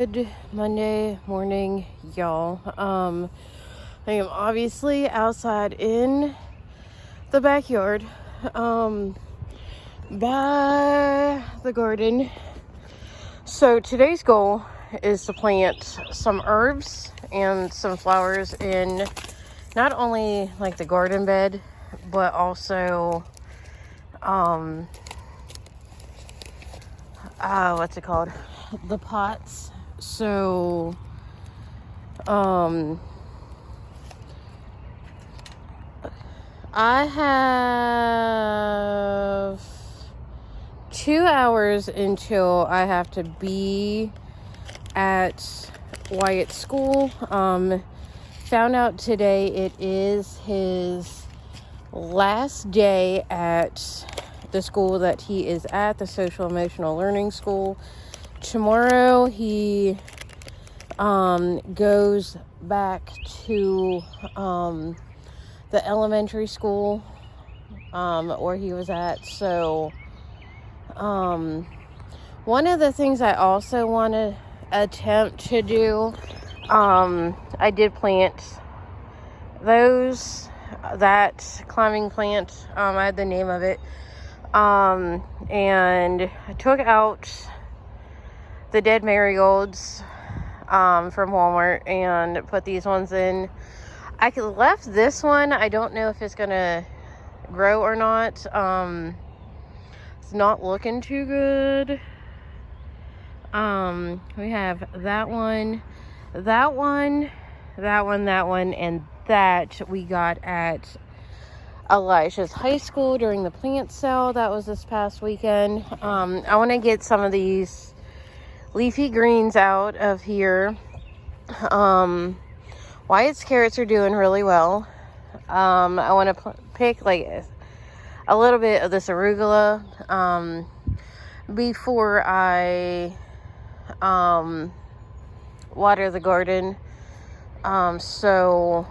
Good Monday morning, y'all. I am obviously outside in the backyard, by the garden. So today's goal is to plant some herbs and some flowers in not only like the garden bed, but also, what's it called? The pots. So, I have 2 hours until I have to be at Wyatt's school. Found out today it is his last day at the school that he is at, the social emotional learning school. Tomorrow he goes back to the elementary school where he was at. So one of the things I also want to attempt to do, I did plant that climbing plant. I had the name of it, and I took out the dead marigolds from Walmart and put these ones in. I left this one. I don't know if it's gonna grow or not. It's not looking too good. We have that one, and that we got at Elijah's high school during the plant sale. That was this past weekend. I want to get some of these leafy greens out of here. Wyatt's carrots are doing really well. I want to pick like a little bit of this arugula before I water the garden. So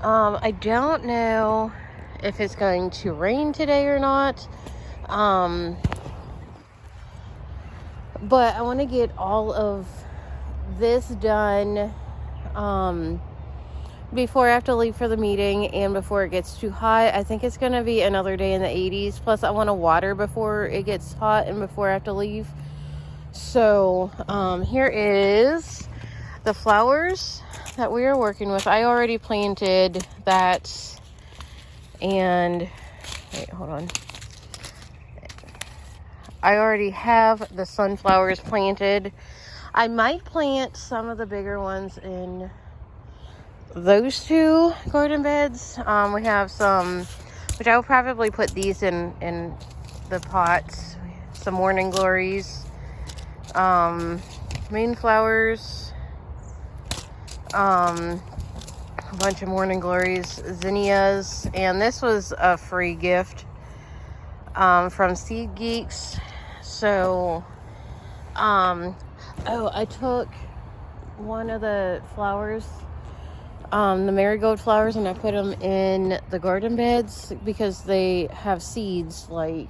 I don't know if it's going to rain today or not. But I want to get all of this done before I have to leave for the meeting and before it gets too hot. I think it's going to be another day in the 80s. Plus, I want to water before it gets hot and before I have to leave. So, here is the flowers that we are working with. I already planted that. And, wait, hold on. I already have the sunflowers planted. I might plant some of the bigger ones in those two garden beds. We have some, which I will probably put these in the pots. Some morning glories, moonflowers, a bunch of morning glories, zinnias, and this was a free gift from Seed Geeks. So, I took one of the flowers, the marigold flowers, and I put them in the garden beds because they have seeds like,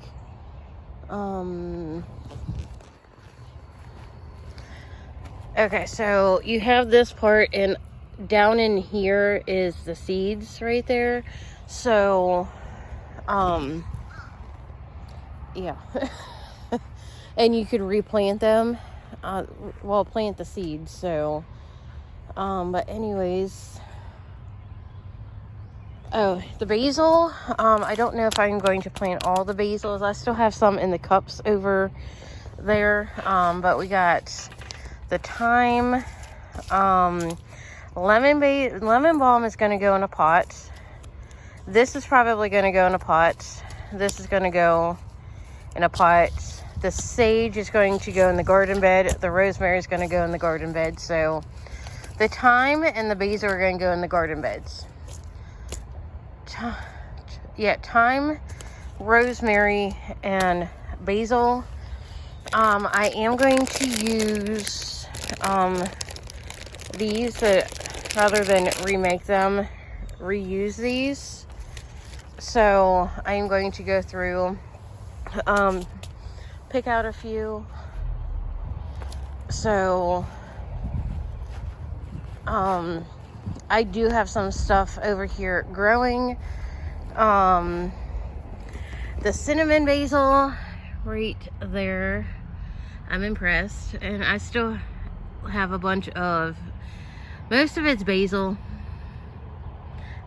okay, so you have this part, and down in here is the seeds right there. So, yeah. And you could replant them, plant the seeds. So, but anyways, the basil, I don't know if I'm going to plant all the basils. I still have some in the cups over there, but we got the thyme, lemon balm is going to go in a pot. This is probably going to go in a pot. This is going to go in a pot. The sage is going to go in the garden bed. The rosemary is going to go in the garden bed. So the thyme and the basil are going to go in the garden beds. Thyme, rosemary, and basil. I am going to use these, rather than remake them, reuse these. So I am going to go through, pick out a few So, I do have some stuff over here growing. The cinnamon basil right there. I'm impressed. And I still have a bunch of, most of it's basil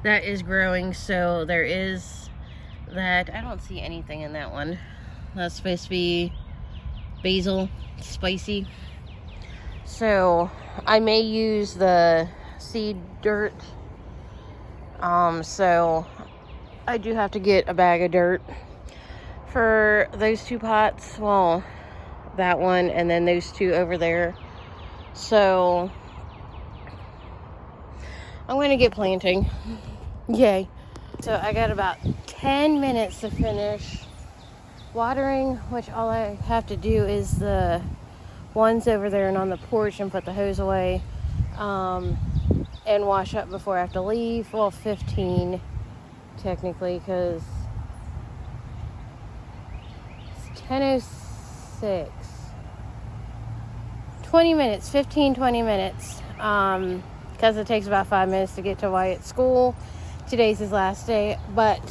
that is growing. So there is that. I don't see anything in that one. That's supposed to be basil, spicy. So I may use the seed dirt. So I do have to get a bag of dirt for those 2 pots. Well, that one and then those 2 over there. So I'm going to get planting. Yay. So I got about 10 minutes to finish watering, which all I have to do is the ones over there and on the porch and put the hose away, and wash up before I have to leave. Well, 15 technically, because it's 10:06. 20 minutes, 15-20 minutes, because it takes about 5 minutes to get to Wyatt's school. Today's his last day, but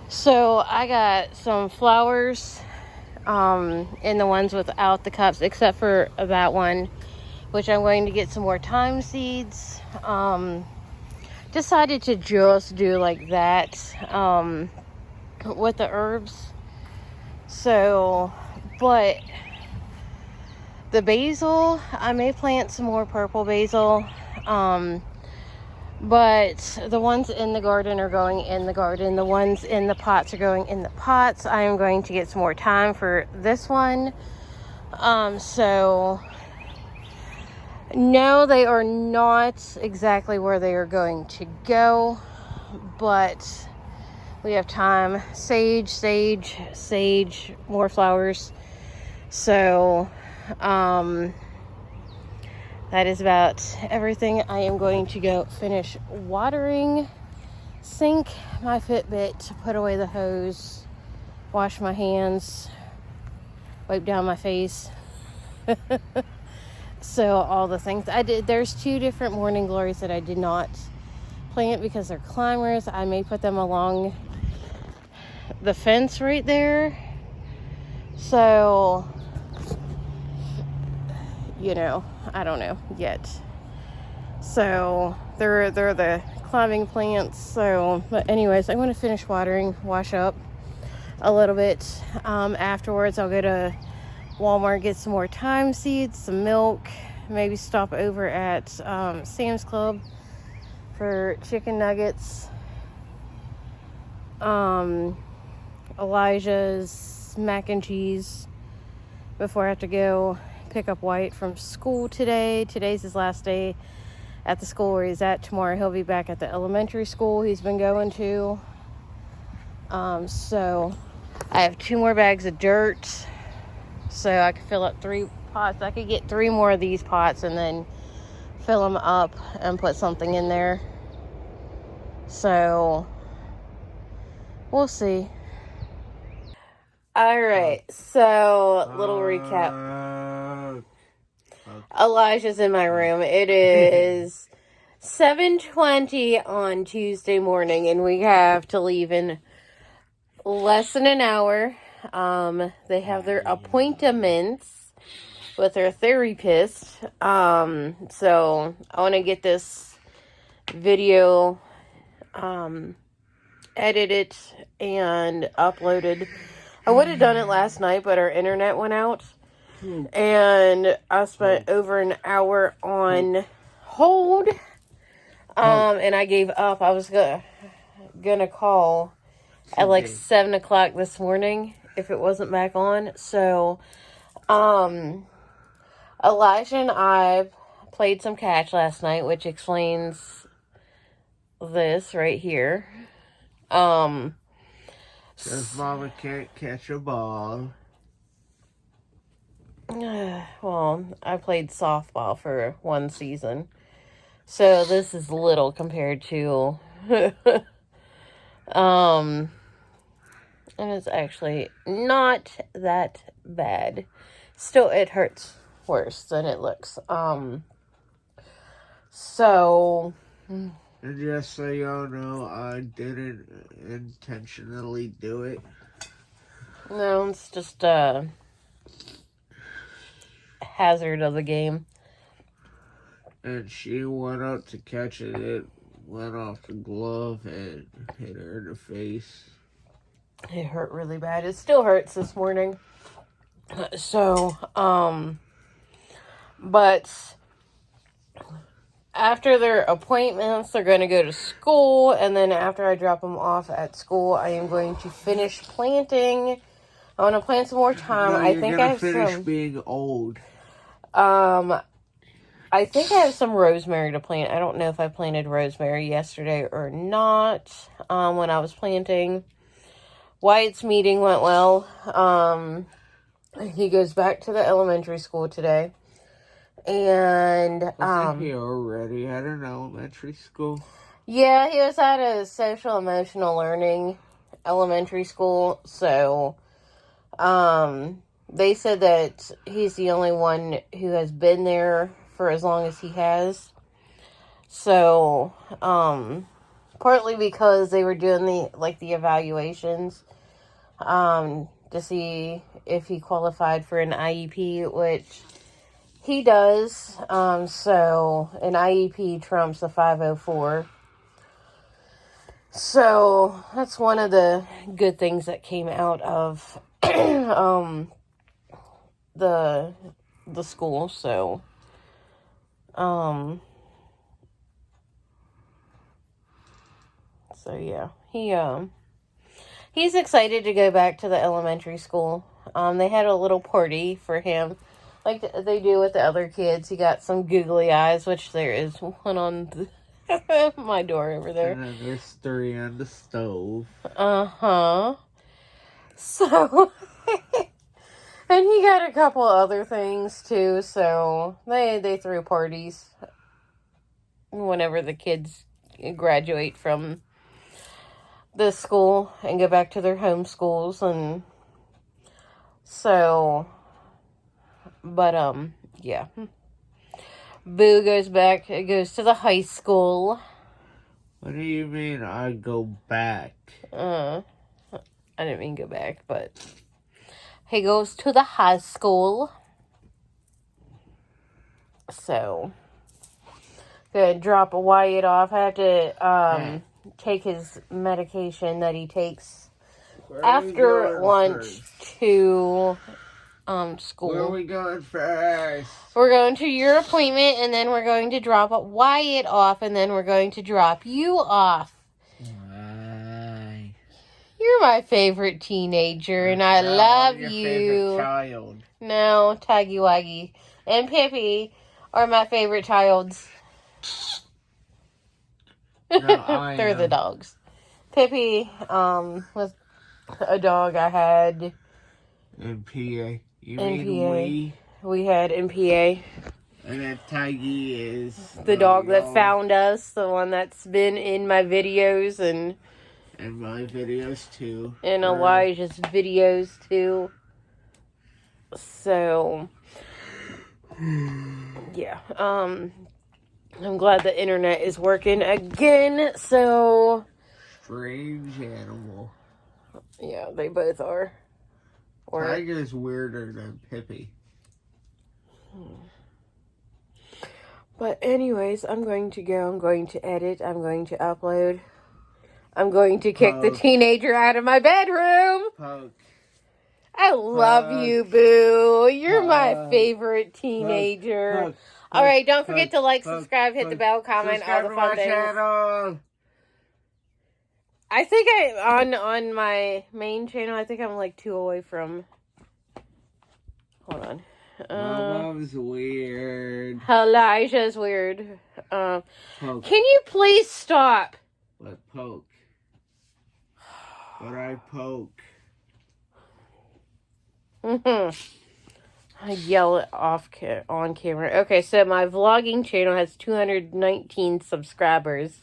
so I got some flowers in the ones without the cups, except for that one, which I'm going to get some more thyme seeds. Decided to just do like that with the herbs. So, but the basil, I may plant some more purple basil. But the ones in the garden are going in the garden. The ones in the pots are going in the pots. I am going to get some more time for this one. So no, they are not exactly where they are going to go, but we have time. Sage, more flowers. So, that is about everything. I am going to go finish watering, sync my Fitbit, put away the hose, wash my hands, wipe down my face. So all the things I did. There's 2 different morning glories that I did not plant because they're climbers. I may put them along the fence right there. So, you know, I don't know yet. So they're the climbing plants. So, but anyways, I'm going to finish watering, wash up a little bit. Afterwards, I'll go to Walmart, get some more thyme seeds, some milk, maybe stop over at Sam's Club for chicken nuggets. Elijah's mac and cheese before I have to go pick up Wyatt from school today. Today's his last day at the school where he's at. Tomorrow he'll be back at the elementary school he's been going to. So I have 2 more bags of dirt, so I could fill up 3 pots. I could get 3 more of these pots and then fill them up and put something in there. So we'll see. All right, so little recap. Elijah's in my room. It is 7:20 on Tuesday morning, and we have to leave in less than an hour. They have their appointments with their therapist. So I want to get this video edited and uploaded. I would have done it last night, but our internet went out. And I spent over an hour on hold. And I gave up. I was gonna call at like 7 o'clock this morning if it wasn't back on. So, Elijah and I played some catch last night, which explains this right here. Since Mama can't catch a ball. Well, I played softball for 1 season. So this is little compared to And it's actually not that bad. Still, it hurts worse than it looks. So... And just so y'all know, I didn't intentionally do it. No, it's just a hazard of the game. And she went up to catch it. It went off the glove and hit her in the face. It hurt really bad. It still hurts this morning. So, but after their appointments, they're going to go to school. And then after I drop them off at school, I am going to finish planting. I want to plant some more time. No, I think I have finish some... being old. I think I have some rosemary to plant. I don't know if I planted rosemary yesterday or not. When I was planting, Wyatt's meeting went well. He goes back to the elementary school today, and Was he already at an elementary school? Yeah, he was at a social emotional learning elementary school. So, they said that he's the only one who has been there for as long as he has. So, partly because they were doing the evaluations, to see if he qualified for an IEP, which he does. So an IEP trumps a 504. So that's one of the good things that came out of the school. So yeah, he's excited to go back to the elementary school. They had a little party for him, like they do with the other kids. He got some googly eyes, which there is one on my door over there. And then there's 3 on the stove. So, and he got a couple other things too. So they threw parties whenever the kids graduate from the school and go back to their home schools. And so, but yeah, Boo goes to the high school. What do you mean I go back? I didn't mean go back, but he goes to the high school. So, gonna drop Wyatt off. I have to take his medication that he takes after lunch to school. Where are we going first? We're going to your appointment, and then we're going to drop Wyatt off, and then we're going to drop you off. Why? You're my favorite teenager, and I love your you. Favorite child. No, Taggy Waggy and Pippi are my favorite childs. No, They're the dogs. Pippi was a dog I had in PA. You in mean PA. We had in PA. And then Tiggy is the dog that found us, the one that's been in my videos and my videos too. And Elijah's videos too. So yeah. I'm glad the internet is working again. So strange animal. Yeah, they both are. Tiger's weirder than Pippi. But anyways, I'm going to go. I'm going to edit. I'm going to upload. I'm going to kick the teenager out of my bedroom. Poke. I love you, Boo. You're my favorite teenager. Poke. All right, don't forget to like, subscribe, hit the bell, comment, all the fun things. Channel. I think on my main channel, I think I'm like 2 away from. Hold on. My mom's weird. Elijah's weird. Poke. Can you please stop? But poke. But I poke. I yell it on camera. Okay, so my vlogging channel has 219 subscribers.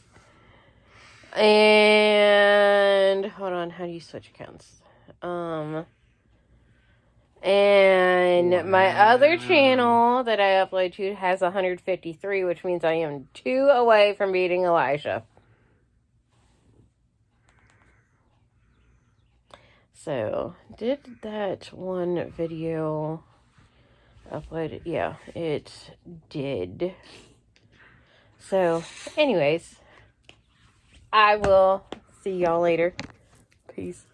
And hold on, how do you switch accounts? And my other channel that I upload to has 153, which means I am 2 away from beating Elijah. So, did that one video upload it? Yeah, it did. So, anyways, I will see y'all later. Peace.